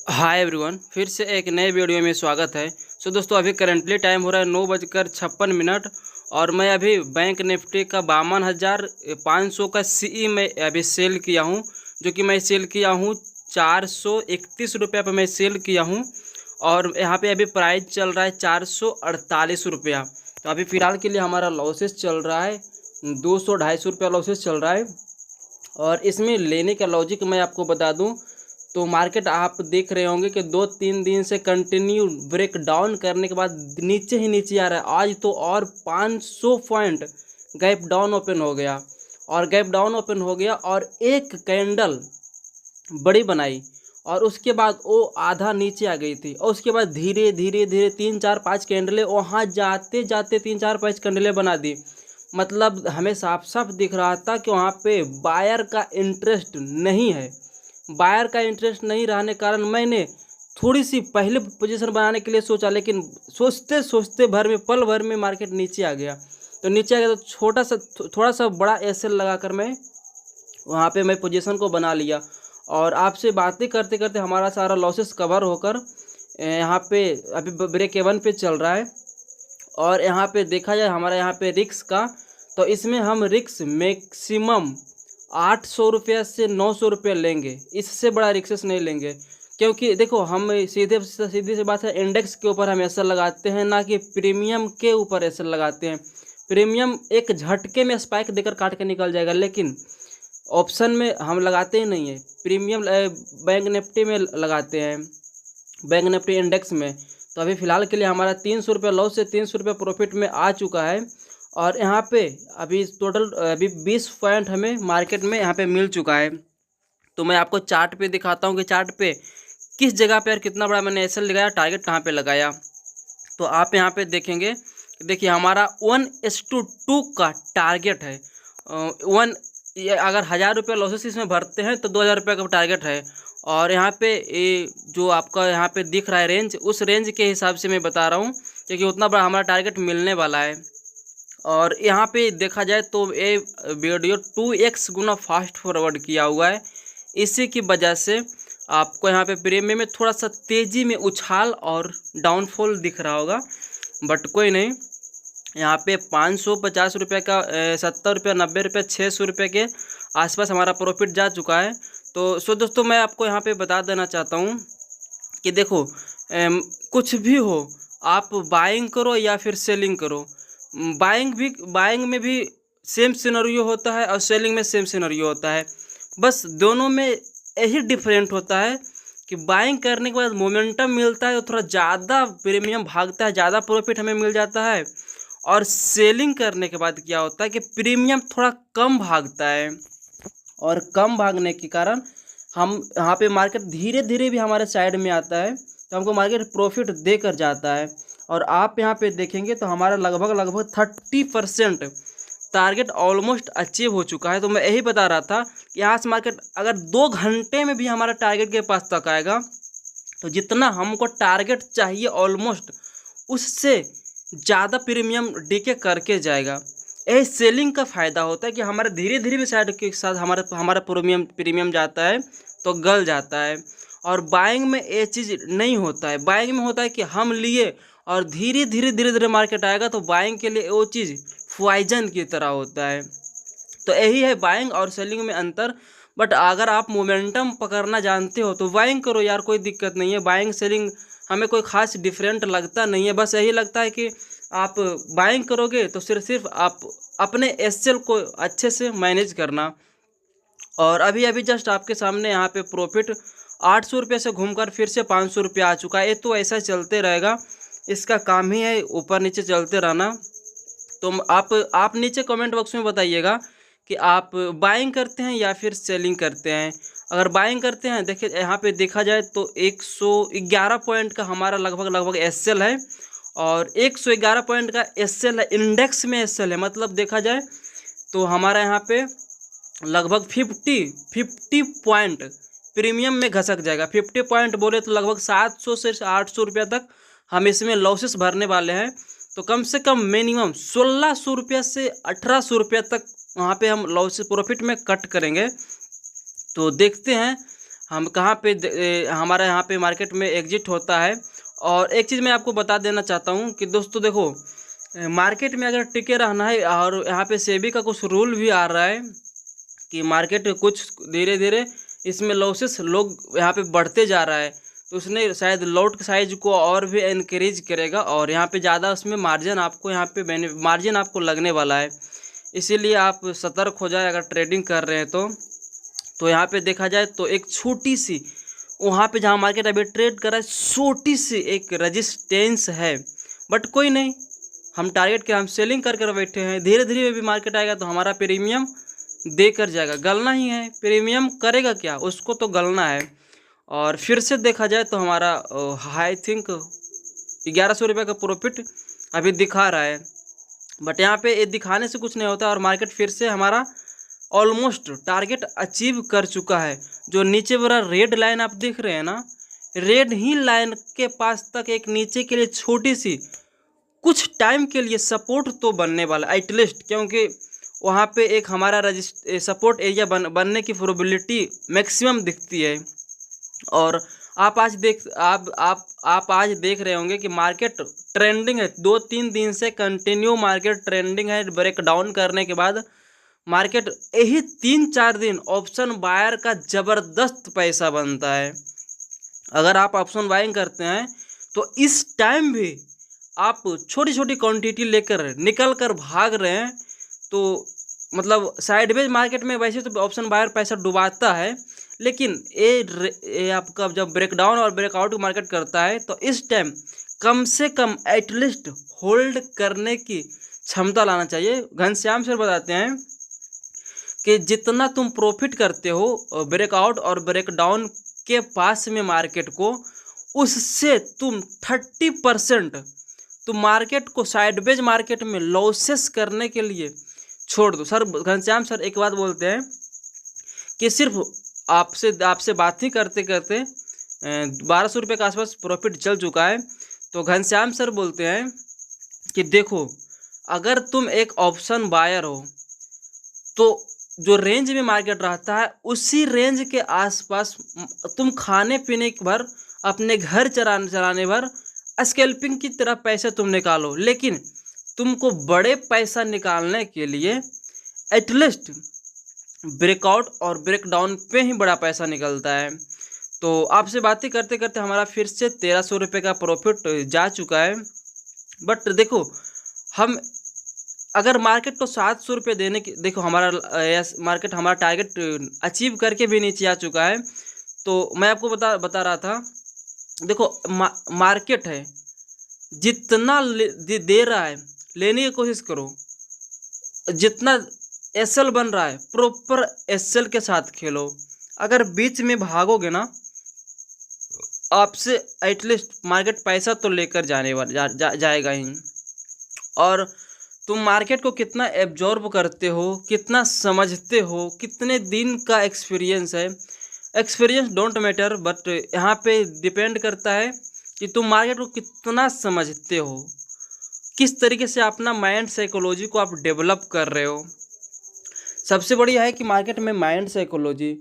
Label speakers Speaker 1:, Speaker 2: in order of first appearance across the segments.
Speaker 1: Hi everyone, फिर से एक नए वीडियो में स्वागत है। दोस्तों, अभी करंटली टाइम हो रहा है 9:56 और मैं अभी बैंक निफ्टी का 52,500 का सीई में अभी सेल किया हूं, जो कि मैं सेल किया हूं 431 रुपया पर मैं सेल किया हूं। और यहां पे अभी प्राइस चल रहा है 448 रुपया। तो अभी फ़िलहाल के लिए हमारा लॉसेस चल रहा है 200-250 रुपया लॉसेस चल रहा है। और इसमें लेने का लॉजिक मैं आपको बता दूं तो मार्केट आप देख रहे होंगे कि 2-3 दिन से कंटिन्यू ब्रेक डाउन करने के बाद नीचे ही नीचे आ रहा है। आज तो और 500 पॉइंट गैप डाउन ओपन हो गया और गैप डाउन ओपन हो गया और एक कैंडल बड़ी बनाई और उसके बाद वो आधा नीचे आ गई थी और उसके बाद धीरे धीरे धीरे 3-4-5 कैंडलें वहाँ जाते जाते 3-4-5 कैंडलें बना दी। मतलब हमें साफ साफ दिख रहा था कि वहाँ पे बायर का इंटरेस्ट नहीं है। बायर का इंटरेस्ट नहीं रहने कारण मैंने थोड़ी सी पहले पोजीशन बनाने के लिए सोचा, लेकिन सोचते सोचते भर में पल भर में मार्केट नीचे आ गया। तो नीचे आ गया तो थोड़ा सा बड़ा एसएल लगाकर मैं वहाँ पे मैं पोजीशन को बना लिया। और आपसे बातें करते करते हमारा सारा लॉसेस कवर होकर यहाँ पे अभी ब्रेक इवन पे चल रहा है। और यहाँ पे देखा जाए हमारा यहाँ पे रिक्स का, तो इसमें हम रिक्स मैक्सिमम 800 रुपये से 900 रुपये लेंगे, इससे बड़ा रिक्सेस नहीं लेंगे। क्योंकि देखो, हम सीधी सी बात है, इंडेक्स के ऊपर हम एसएल लगाते हैं, ना कि प्रीमियम के ऊपर एसएल लगाते हैं। प्रीमियम एक झटके में स्पाइक देकर काट के निकल जाएगा, लेकिन ऑप्शन में हम लगाते ही नहीं है। प्रीमियम बैंक निफ्टी में लगाते हैं, बैंक निफ्टी इंडेक्स में। तो अभी फ़िलहाल के लिए हमारा 300 रुपये लॉस से 300 रुपये प्रॉफिट में आ चुका है। और यहाँ पे अभी टोटल अभी 20 पॉइंट हमें मार्केट में यहाँ पे मिल चुका है। तो मैं आपको चार्ट पे दिखाता हूँ कि चार्ट पे किस जगह पे और कितना बड़ा मैंने एसएल लगाया, टारगेट कहाँ पे लगाया। तो आप यहाँ पे देखेंगे, देखिए हमारा 1:2 का टारगेट है। अगर 1,000 रुपये लॉसेस इसमें भरते हैं तो 2,000 रुपये का टारगेट है। और यहाँ पे ये जो आपका यहाँ पे दिख रहा है रेंज, उस रेंज के हिसाब से मैं बता रहा हूँ, क्योंकि उतना बड़ा हमारा टारगेट मिलने वाला है। और यहाँ पे देखा जाए तो ये वीडियो 2x गुना फास्ट फॉरवर्ड किया हुआ है। इसी की वजह से आपको यहाँ पे प्रीमियम में थोड़ा सा तेज़ी में उछाल और डाउनफॉल दिख रहा होगा, बट कोई नहीं। यहाँ पे 550 रुपये का 70 रुपये 90 रुपये 600 रुपये के आसपास हमारा प्रॉफिट जा चुका है। तो दोस्तों, मैं आपको यहाँ पे बता देना चाहता हूँ कि देखो, कुछ भी हो, आप बाइंग करो या फिर सेलिंग करो। बाइंग में भी सेम सिनेरियो होता है और सेलिंग में सेम सिनेरियो होता है। बस दोनों में यही डिफरेंट होता है कि बाइंग करने के बाद मोमेंटम मिलता है तो थोड़ा ज़्यादा प्रीमियम भागता है, ज़्यादा प्रॉफिट हमें मिल जाता है। और सेलिंग करने के बाद क्या होता है कि प्रीमियम थोड़ा कम भागता है और कम भागने के कारण हम यहाँ पे मार्केट धीरे धीरे भी हमारे साइड में आता है, तो हमको मार्केट प्रॉफिट देकर जाता है। और आप यहाँ पे देखेंगे तो हमारा लगभग 30% टारगेट ऑलमोस्ट अचीव हो चुका है। तो मैं यही बता रहा था कि यहाँ से मार्केट अगर 2 घंटे में भी हमारा टारगेट के पास तक आएगा तो जितना हमको टारगेट चाहिए ऑलमोस्ट उससे ज़्यादा प्रीमियम डीके करके जाएगा। यही सेलिंग का फ़ायदा होता है कि हमारे धीरे धीरे भी साइड के साथ हमारा प्रीमियम जाता है तो गल जाता है। और बाइंग में ये चीज़ नहीं होता है। बाइंग में होता है कि हम लिए और धीरे धीरे मार्केट आएगा, तो बाइंग के लिए वो चीज़ पॉइजन की तरह होता है। तो यही है बाइंग और सेलिंग में अंतर। बट अगर आप मोमेंटम पकड़ना जानते हो तो बाइंग करो यार, कोई दिक्कत नहीं है। बाइंग सेलिंग हमें कोई ख़ास डिफरेंट लगता नहीं है। बस यही लगता है कि आप बाइंग करोगे तो सिर्फ आप अपने एसएल को अच्छे से मैनेज करना। और अभी अभी जस्ट आपके सामने यहाँ पे प्रॉफिट 800 रुपये से घूमकर फिर से 500 रुपये आ चुका है। ये तो ऐसा चलते रहेगा, इसका काम ही है ऊपर नीचे चलते रहना। तो आप नीचे कमेंट बॉक्स में बताइएगा कि आप बाइंग करते हैं या फिर सेलिंग करते हैं। अगर बाइंग करते हैं, देखिए यहाँ पे देखा जाए तो 111 पॉइंट का हमारा लगभग एसएल है और 111 पॉइंट का एसएल है, इंडेक्स में एसएल है। मतलब देखा जाए तो हमारा यहाँ पे लगभग 50 पॉइंट प्रीमियम में घसक जाएगा। 50 पॉइंट बोले तो लगभग 700 से 800 रुपया तक हम इसमें लॉसेस भरने वाले हैं। तो कम से कम मिनिमम 1600 रुपया से 1800 रुपया तक वहाँ पे हम लॉस प्रॉफिट में कट करेंगे। तो देखते हैं हम कहाँ पे हमारा यहाँ पे मार्केट में एग्जिट होता है। और एक चीज़ मैं आपको बता देना चाहता हूँ कि दोस्तों देखो, मार्केट में अगर टिके रहना है, और यहाँ पे सेबी का कुछ रूल भी आ रहा है कि मार्केट कुछ धीरे धीरे इसमें लॉसेस लोग यहाँ पे बढ़ते जा रहा है, तो उसने शायद लॉट साइज को और भी इनक्रीज करेगा, और यहाँ पे ज़्यादा उसमें मार्जिन आपको यहाँ पे मार्जिन आपको लगने वाला है। इसीलिए आप सतर्क हो जाए अगर ट्रेडिंग कर रहे हैं तो यहाँ पे देखा जाए तो एक छोटी सी, वहाँ पे जहाँ मार्केट अभी ट्रेड कर रहा है, छोटी सी एक रजिस्टेंस है, बट कोई नहीं, हम टारगेट के हम सेलिंग कर कर बैठे हैं। धीरे धीरे भी मार्केट आएगा तो हमारा प्रीमियम देकर जाएगा, गलना ही है। प्रीमियम करेगा क्या, उसको तो गलना है। और फिर से देखा जाए तो हमारा आई थिंक 1100 रुपये का प्रॉफिट अभी दिखा रहा है, बट यहाँ पे ये दिखाने से कुछ नहीं होता, और मार्केट फिर से हमारा ऑलमोस्ट टारगेट अचीव कर चुका है। जो नीचे वाला रेड लाइन आप देख रहे हैं ना, रेड ही लाइन के पास तक एक नीचे के लिए छोटी सी कुछ टाइम के लिए सपोर्ट तो बनने वाला एटलीस्ट, क्योंकि वहाँ पे एक हमारा सपोर्ट एरिया बनने की प्रोबेबिलिटी मैक्सिमम दिखती है। और आप आज देख रहे होंगे कि मार्केट ट्रेंडिंग है, 2-3 दिन से कंटिन्यू मार्केट ट्रेंडिंग है। ब्रेक डाउन करने के बाद मार्केट यही 3-4 दिन ऑप्शन बायर का ज़बरदस्त पैसा बनता है। अगर आप ऑप्शन बाइंग करते हैं तो इस टाइम भी आप छोटी छोटी क्वांटिटी लेकर निकल कर भाग रहे हैं, तो मतलब साइडवेज मार्केट में वैसे तो ऑप्शन बायर पैसा डुबाता है, लेकिन ये आपका जब ब्रेकडाउन और ब्रेकआउट मार्केट करता है तो इस टाइम कम से कम एटलीस्ट होल्ड करने की क्षमता लाना चाहिए। घनश्याम सर बताते हैं कि जितना तुम प्रॉफिट करते हो ब्रेकआउट और ब्रेकडाउन के पास में मार्केट को, उससे तुम 30% तुम मार्केट को साइडवेज मार्केट में लॉसेस करने के लिए छोड़ दो। सर घनश्याम सर एक बात बोलते हैं कि सिर्फ आपसे बात ही करते करते 1200 रुपये के आसपास प्रॉफिट चल चुका है। तो घनश्याम सर बोलते हैं कि देखो, अगर तुम एक ऑप्शन बायर हो तो जो रेंज में मार्केट रहता है उसी रेंज के आसपास तुम खाने पीने भर, अपने घर चलाने भर स्कैल्पिंग की तरह पैसे तुम निकालो, लेकिन तुमको बड़े पैसा निकालने के लिए एटलीस्ट ब्रेकआउट और ब्रेकडाउन पे ही बड़ा पैसा निकलता है। तो आपसे बातें करते करते हमारा फिर से 1300 रुपये का प्रॉफिट जा चुका है। बट देखो, हम अगर मार्केट को 700 रुपये देने की, देखो हमारा मार्केट हमारा टारगेट अचीव करके भी नीचे आ चुका है। तो मैं आपको बता रहा था, देखो मार्केट है, जितना दे रहा है लेने की कोशिश करो। जितना एसएल बन रहा है प्रॉपर एसएल के साथ खेलो। अगर बीच में भागोगे ना, आपसे एटलीस्ट मार्केट पैसा तो लेकर जाएगा ही। और तुम मार्केट को कितना एब्जॉर्ब करते हो, कितना समझते हो, कितने दिन का एक्सपीरियंस है, एक्सपीरियंस डोंट मैटर, बट यहाँ पे डिपेंड करता है कि तुम मार्केट को कितना समझते हो, किस तरीके से अपना माइंड साइकोलॉजी को आप डेवलप कर रहे हो। सबसे बढ़िया है कि मार्केट में माइंड साइकोलॉजी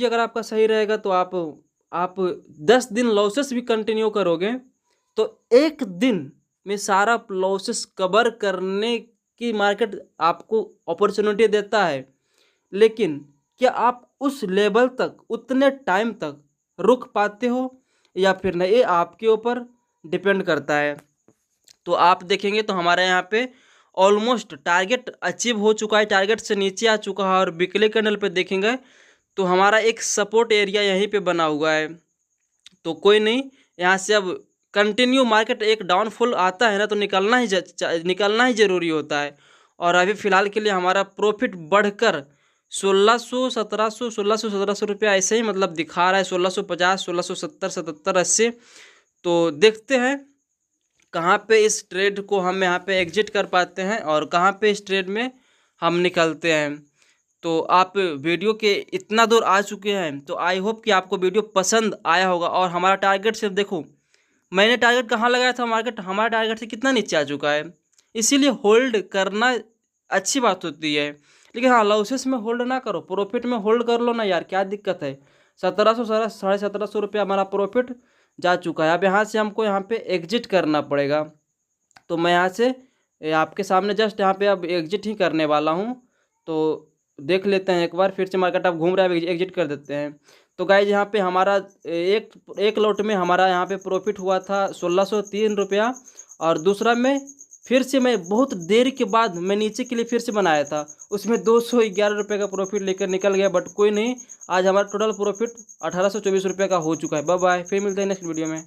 Speaker 1: अगर आपका सही रहेगा तो आप 10 दिन लॉसेस भी कंटिन्यू करोगे तो एक दिन में सारा लॉसेस कवर करने की मार्केट आपको अपॉर्चुनिटी देता है। लेकिन क्या आप उस लेवल तक, उतने टाइम तक रुक पाते हो या फिर नहीं, ये आपके ऊपर डिपेंड करता है। तो आप देखेंगे तो हमारे यहाँ पे ऑलमोस्ट टारगेट अचीव हो चुका है, टारगेट से नीचे आ चुका है। और वीकली कैंडल पे देखेंगे तो हमारा एक सपोर्ट एरिया यहीं पे बना हुआ है। तो कोई नहीं, यहाँ से अब कंटिन्यू मार्केट एक डाउनफॉल आता है ना तो निकलना ही ज़रूरी होता है। और अभी फ़िलहाल के लिए हमारा प्रॉफिट बढ़कर 1600-1700 रुपया ऐसे ही मतलब दिखा रहा है, 1650, 1670, 77, 80। तो देखते हैं कहाँ पे इस ट्रेड को हम यहाँ पे एग्जिट कर पाते हैं और कहाँ पे इस ट्रेड में हम निकलते हैं। तो आप वीडियो के इतना दूर आ चुके हैं तो आई होप कि आपको वीडियो पसंद आया होगा। और हमारा टारगेट सिर्फ देखो, मैंने टारगेट कहाँ लगाया था, मार्केट हमारा टारगेट से कितना नीचे आ चुका है। इसीलिए होल्ड करना अच्छी बात होती है, लेकिन हाँ लॉसेस में होल्ड ना करो, प्रॉफिट में होल्ड कर लो ना यार, क्या दिक्कत है। 1700 ₹1750 रुपया हमारा प्रॉफिट जा चुका है। अब यहाँ से हमको यहाँ पे एग्जिट करना पड़ेगा। तो मैं यहाँ से आपके सामने जस्ट यहाँ पे अब एग्जिट ही करने वाला हूँ। तो देख लेते हैं एक बार, फिर से मार्केट अब घूम रहा है, एग्जिट कर देते हैं। तो गाइज यहाँ पे हमारा एक लॉट में हमारा यहाँ पे प्रॉफिट हुआ था 1603 रुपया, और दूसरा में फिर से मैं बहुत देर के बाद मैं नीचे के लिए फिर से बनाया था, उसमें 211 रुपये का प्रॉफिट लेकर निकल गया। बट कोई नहीं, आज हमारा टोटल प्रॉफिट 1824 रुपये का हो चुका है। बाय बाय, फिर मिलते हैं नेक्स्ट वीडियो में।